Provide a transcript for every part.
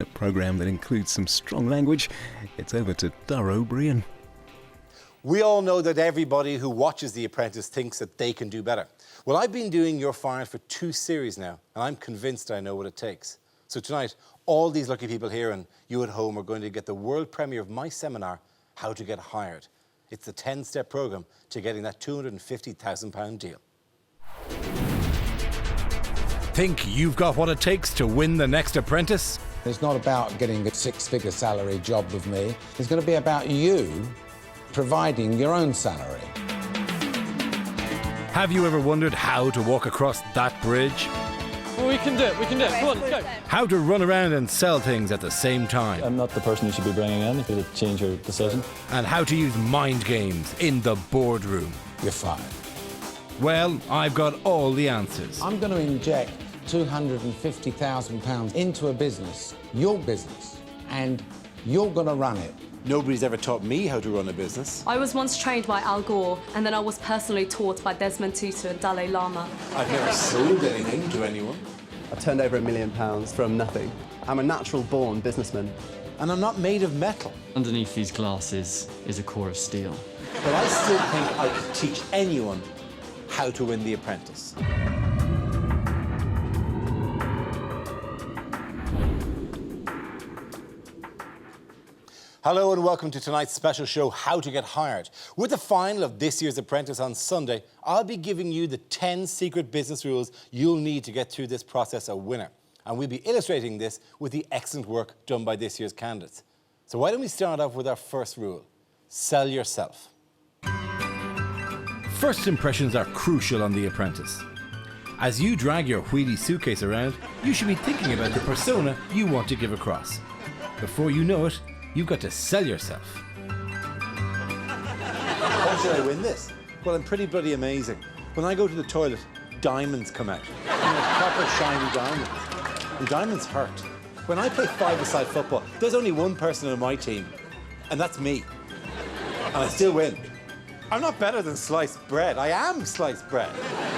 A programme that includes some strong language. It's over to Dara O Briain. We all know that everybody who watches The Apprentice thinks that they can do better. Well, I've been doing You're Fired for 2 series now, and I'm convinced I know what it takes. So tonight, all these lucky people here and you at home are going to get the world premiere of my seminar, How to Get Hired. It's the 10-step programme to getting that £250,000 deal. Think you've got what it takes to win the next Apprentice? It's not about getting a 6-figure salary job with me. It's going to be about you providing your own salary. Have you ever wondered how to walk across that bridge? Well, we can do it, Come on, let's go. How to run around and sell things at the same time? I'm not the person you should be bringing in if you change your decision. And how to use mind games in the boardroom? You're fired. Well, I've got all the answers. I'm going to inject £250,000 into a business, your business, and you're going to run it. Nobody's ever taught me how to run a business. I was once trained by Al Gore, and then I was personally taught by Desmond Tutu and Dalai Lama. I've never sold anything to anyone. I've turned over £1 million from nothing. I'm a natural-born businessman. And I'm not made of metal. Underneath these glasses is a core of steel. But I still think I could teach anyone how to win The Apprentice. Hello and welcome to tonight's special show, How to Get Hired. With the final of this year's Apprentice on Sunday, I'll be giving you the 10 secret business rules you'll need to get through this process a winner. And we'll be illustrating this with the excellent work done by this year's candidates. So why don't we start off with our first rule, sell yourself. First impressions are crucial on The Apprentice. As you drag your wheelie suitcase around, you should be thinking about the persona you want to give across. Before you know it, you've got to sell yourself. How should I win this? Well, I'm pretty bloody amazing. When I go to the toilet, diamonds come out. You know, proper shiny diamonds. And diamonds hurt. When I play five-a-side football, there's only one person on my team, and that's me. And I still win. I'm not better than sliced bread. I am sliced bread.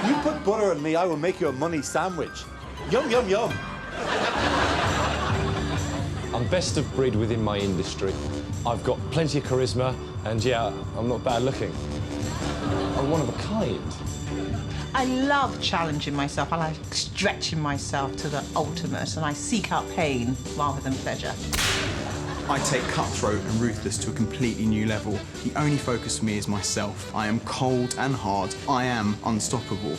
You put butter on me, I will make you a money sandwich. Yum, yum, yum. I'm best of breed within my industry. I've got plenty of charisma, and yeah, I'm not bad looking. I'm one of a kind. I love challenging myself. I like stretching myself to the ultimate, and I seek out pain rather than pleasure. I take cutthroat and ruthless to a completely new level. The only focus for me is myself. I am cold and hard. I am unstoppable.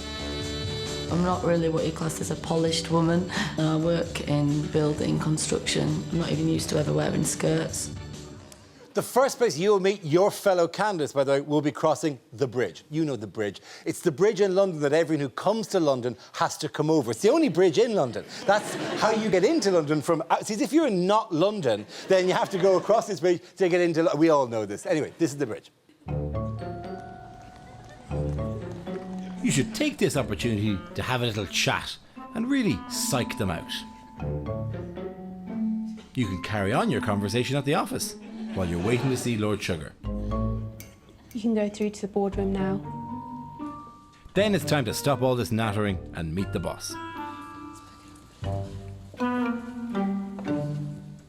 I'm not really what you class as a polished woman. I work in building, construction. I'm not even used to ever wearing skirts. The first place you'll meet your fellow candidates, by the way, will be crossing the bridge. You know the bridge. It's the bridge in London that everyone who comes to London has to come over. It's the only bridge in London. That's how you get into London from... See, if you're in not London, then you have to go across this bridge to get into... We all know this. Anyway, this is the bridge. You should take this opportunity to have a little chat and really psych them out. You can carry on your conversation at the office while you're waiting to see Lord Sugar. You can go through to the boardroom now. Then it's time to stop all this nattering and meet the boss.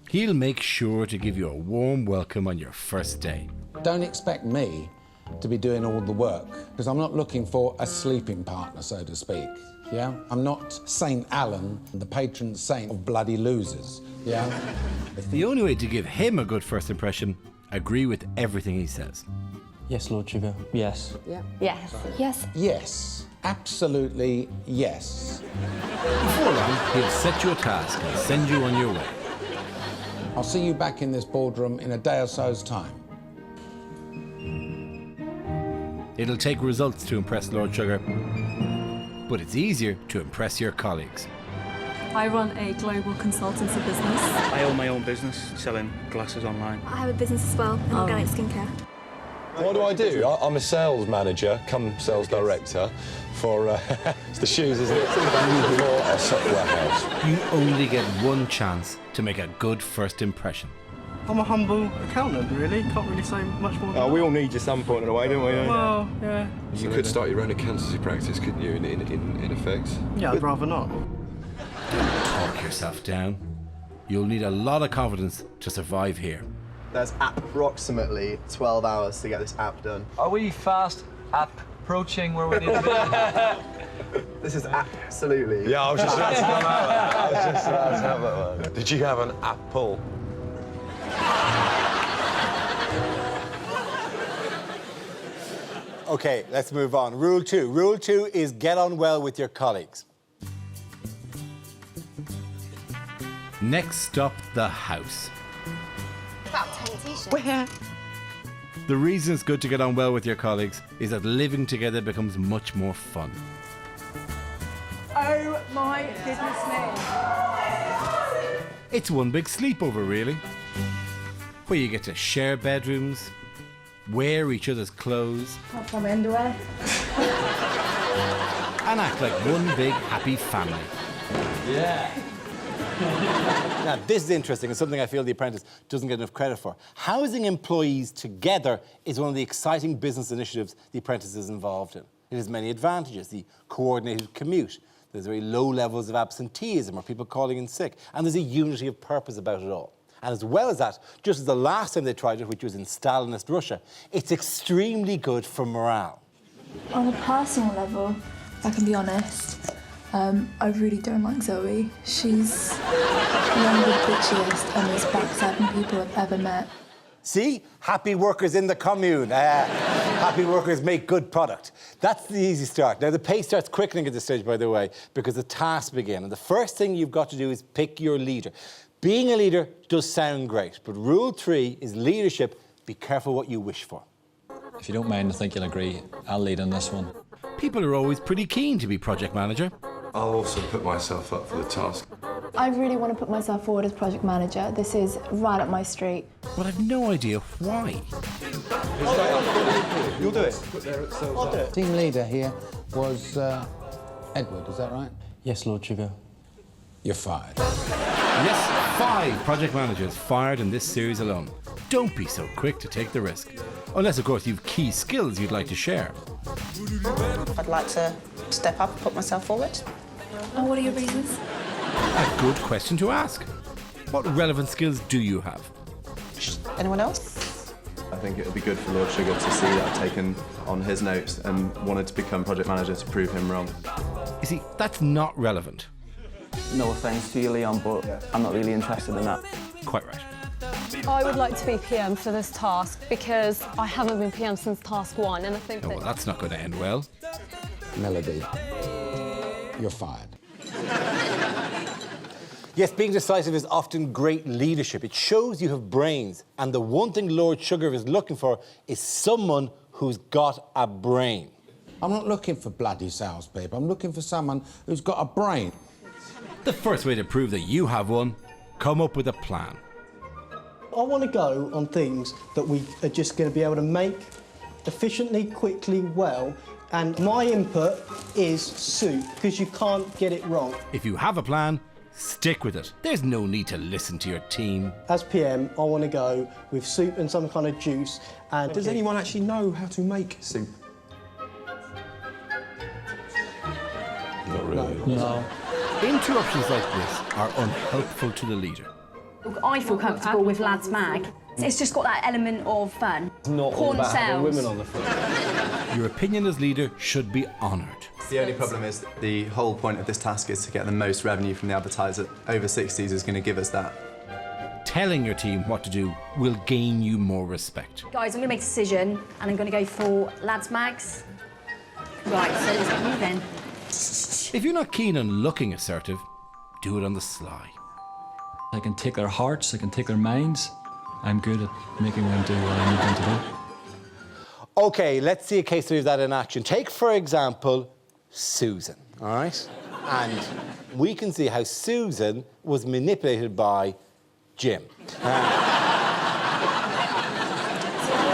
He'll make sure to give you a warm welcome on your first day. Don't expect me to be doing all the work, because I'm not looking for a sleeping partner, so to speak, yeah? I'm not St. Alan, the patron saint of bloody losers, yeah? The only way to give him a good first impression, agree with everything he says. Yes, Lord Sugar, yes. Yeah. Yes. Yes. Yes, absolutely yes. Before long, he'll set you a task and send you on your way. I'll see you back in this boardroom in a day or so's time. It'll take results to impress Lord Sugar, but it's easier to impress your colleagues. I run a global consultancy business. I own my own business, selling glasses online. I have a business as well, in organic skincare. What do? I'm a sales manager, come sales director for it's the shoes, isn't it? For a software house. You only get one chance to make a good first impression. I'm a humble accountant, really. Can't really say much more than We all need you some point in the way, don't we? Well, yeah. You could start your own accountancy practice, couldn't you, in effect? Yeah, I'd rather not. Don't talk yourself down. You'll need a lot of confidence to survive here. There's approximately 12 hours to get this app done. Are we fast approaching where we need to be? This is absolutely... Yeah, I was just about to come out. I was just about to have that one. Did you have an apple? Okay, let's move on. Rule 2. Rule 2 is get on well with your colleagues. Next stop, the house. About 10 t-shirts. Where? The reason it's good to get on well with your colleagues is that living together becomes much more fun. Oh my goodness me. It's one big sleepover, really, where you get to share bedrooms, wear each other's clothes, Apart from underwear. and act like one big happy family. Yeah. Now, this is interesting and something I feel The Apprentice doesn't get enough credit for. Housing employees together is one of the exciting business initiatives The Apprentice is involved in. It has many advantages. The coordinated commute. There's very low levels of absenteeism or people calling in sick. And there's a unity of purpose about it all. And as well as that, just as the last time they tried it, which was in Stalinist Russia, it's extremely good for morale. On a personal level, if I can be honest, I really don't like Zoe. She's one of the bitchiest and most backstabbing people I've ever met. See? Happy workers in the commune. Happy workers make good product. That's the easy start. Now, the pace starts quickening at this stage, by the way, because the tasks begin. And the first thing you've got to do is pick your leader. Being a leader does sound great, but rule 3 is leadership. Be careful what you wish for. If you don't mind, I think you'll agree, I'll lead on this one. People are always pretty keen to be project manager. I'll also put myself up for the task. I really want to put myself forward as project manager. This is right up my street. But I've no idea why. You'll do it. I'll do it. Team leader here was Edward, is that right? Yes, Lord Sugar. You're fired. Yes, 5 project managers fired in this series alone. Don't be so quick to take the risk. Unless, of course, you've key skills you'd like to share. I'd like to step up and put myself forward. And what are your reasons? A good question to ask. What relevant skills do you have? Anyone else? I think it would be good for Lord Sugar to see that I've taken on his notes and wanted to become project manager to prove him wrong. You see, that's not relevant. No offence to you, Leon, but I'm not really interested in that. Quite right. I would like to be PM for this task because I haven't been PM since task 1, and I think Oh, well, that's not going to end well. Melody, you're fired. Yes, being decisive is often great leadership. It shows you have brains. And the one thing Lord Sugar is looking for is someone who's got a brain. I'm not looking for bloody salespeople. I'm looking for someone who's got a brain. The first way to prove that you have one, come up with a plan. I want to go on things that we are just going to be able to make efficiently, quickly, well, and my input is soup, because you can't get it wrong. If you have a plan, stick with it. There's no need to listen to your team. As PM, I want to go with soup and some kind of juice. And Does anyone actually know how to make soup? Not really. No. Interruptions like this are unhelpful to the leader. I feel comfortable with Lads Mag. It's just got that element of fun. It's not all Porn about having sales. women on the front. Your opinion as leader should be honoured. The only problem is that the whole point of this task is to get the most revenue from the advertiser. Over 60s is going to give us that. Telling your team what to do will gain you more respect. Guys, I'm going to make a decision and I'm going to go for Lads Mags. Right, so let's get moving. If you're not keen on looking assertive, do it on the sly. I can take their hearts, I can take their minds. I'm good at making them do what I need them to do. OK, let's see a case study of that in action. Take, for example, Susan, all right? And we can see how Susan was manipulated by Jim. So I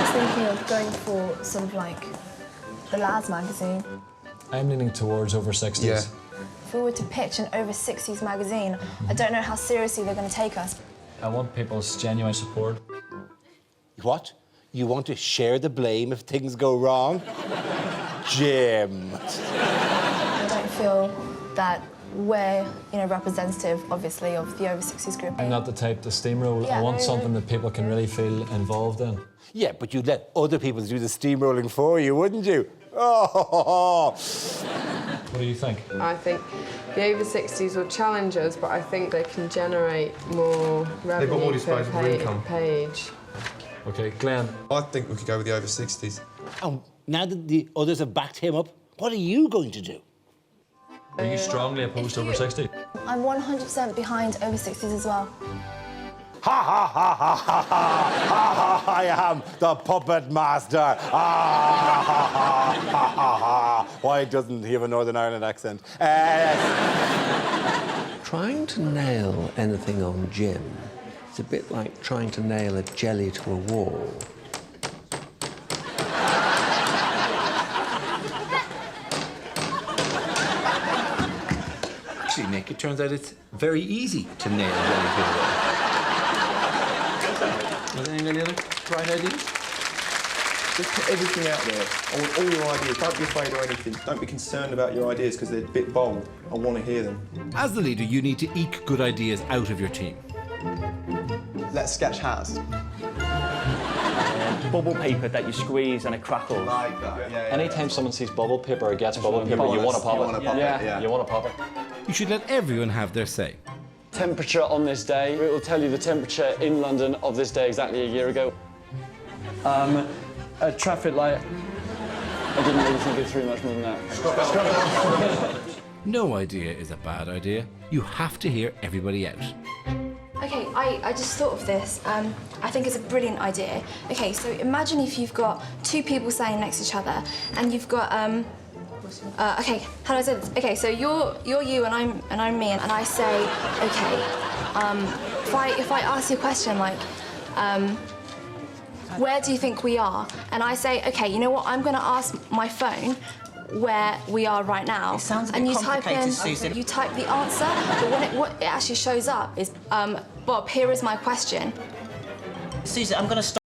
was thinking of going for sort of like the Lads magazine. I'm leaning towards over 60s. Yeah. If we were to pitch an over 60s magazine, I don't know how seriously they're going to take us. I want people's genuine support. What? You want to share the blame if things go wrong? Jim. I don't feel that we're, you know, representative, obviously, of the over-60s group. I'm not the type to steamroll. Yeah, I want no, something that people can really feel involved in. Yeah, but you'd let other people do the steamrolling for you, wouldn't you? Oh! What do you think? I think the over-60s will challenge us, but I think they can generate more revenue more per disposable income. page. OK, Glenn. I think we could go with the over 60s. And now that the others have backed him up, what are you going to do? Are you strongly opposed to over 60? I'm 100% behind over-60s as well. Ha ha ha ha ha ha ha! I am the puppet master. Ha ha ha ha ha ha! Why doesn't he have a Northern Ireland accent? Trying to nail anything on Jim is a bit like trying to nail a jelly to a wall. Actually, Nick, it turns out it's very easy to nail a jelly to a wall. Are there any other bright ideas? Just put everything out there. I want all your ideas. Don't be afraid of anything. Don't be concerned about your ideas because they're a bit bold. I want to hear them. As the leader, you need to eke good ideas out of your team. Let's sketch has. Bubble paper that you squeeze and it crackles. Like that, yeah. Anytime someone sees bubble paper or gets bubble paper, you want to pop it. You want to pop it. You should let everyone have their say. Temperature on this day. It will tell you the temperature in London of this day exactly a year ago. A traffic light. I didn't really think it through much more than that. No idea is a bad idea. You have to hear everybody out. OK, I just thought of this. I think it's a brilliant idea. OK, so imagine if you've got two people standing next to each other and you've got, OK, how do I say this? OK, so you're you and I'm me, and I say, OK, if I ask you a question like, where do you think we are? And I say, OK, you know what? I'm going to ask my phone where we are right now. It sounds a bit and you type complicated, in, Susan. you type the answer, but what it actually shows up is, Bob, here is my question. Susan, I'm going to stop.